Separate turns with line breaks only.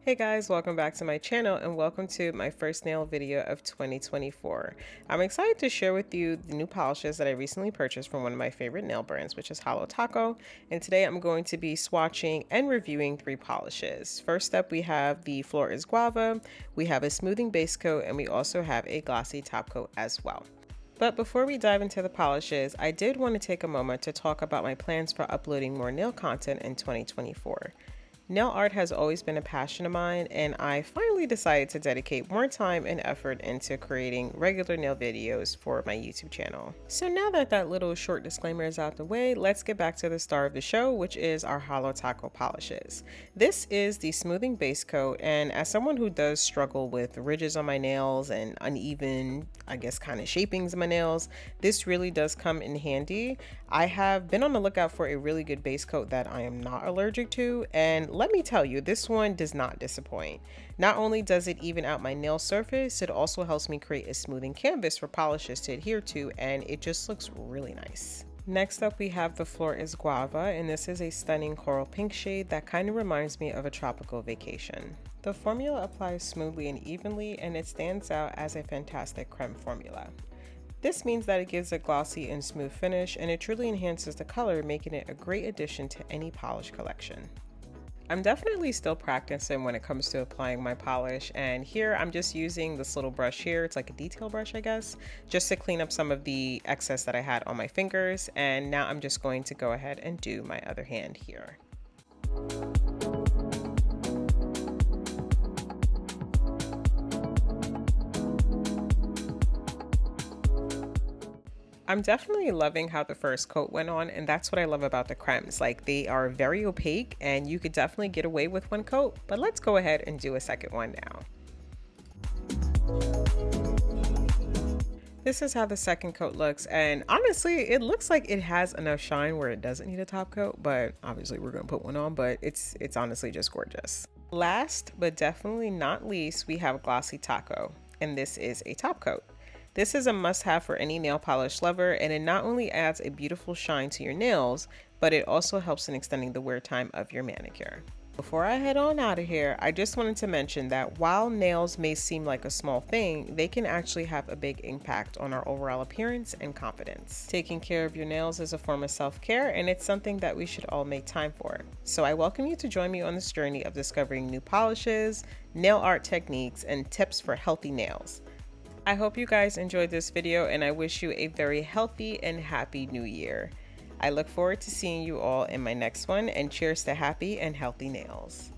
Hey guys, welcome back to my channel and welcome to my first nail video of 2024. I'm excited to share with you the new polishes that I recently purchased from one of my favorite nail brands, which is Holo Taco. And today I'm going to be swatching and reviewing three polishes. First up, we have the Floor is Guava, we have a smoothing base coat, and we also have a glossy top coat as well. But before we dive into the polishes, I did want to take a moment to talk about my plans for uploading more nail content in 2024. Nail art has always been a passion of mine, and I finally decided to dedicate more time and effort into creating regular nail videos for my YouTube channel. So now that that little short disclaimer is out the way, let's get back to the star of the show, which is our Holo Taco polishes. This is the smoothing base coat, and as someone who does struggle with ridges on my nails and uneven, kind of shapings of my nails, this really does come in handy. I have been on the lookout for a really good base coat that I am not allergic to, and let me tell you, this one does not disappoint. Not only does it even out my nail surface, it also helps me create a smoothing canvas for polishes to adhere to, and it just looks really nice. Next up, we have the Floor is Guava, and this is a stunning coral pink shade that kind of reminds me of a tropical vacation. The formula applies smoothly and evenly, and it stands out as a fantastic creme formula. This means that it gives a glossy and smooth finish, and it truly enhances the color, making it a great addition to any polish collection. I'm definitely still practicing when it comes to applying my polish, and here I'm just using this little brush here. It's like a detail brush, I guess, just to clean up some of the excess that I had on my fingers. And now I'm just going to go ahead and do my other hand here. I'm definitely loving how the first coat went on, and that's what I love about the cremes. Like, they are very opaque and you could definitely get away with one coat, but let's go ahead and do a second one now. This is how the second coat looks, and honestly, it looks like it has enough shine where it doesn't need a top coat, but obviously we're gonna put one on, but it's honestly just gorgeous. Last, but definitely not least, we have Glossy Taco, and this is a top coat. This is a must-have for any nail polish lover, and it not only adds a beautiful shine to your nails, but it also helps in extending the wear time of your manicure. Before I head on out of here, I just wanted to mention that while nails may seem like a small thing, they can actually have a big impact on our overall appearance and confidence. Taking care of your nails is a form of self-care, and it's something that we should all make time for. So I welcome you to join me on this journey of discovering new polishes, nail art techniques, and tips for healthy nails. I hope you guys enjoyed this video, and I wish you a very healthy and happy new year. I look forward to seeing you all in my next one, and cheers to happy and healthy nails.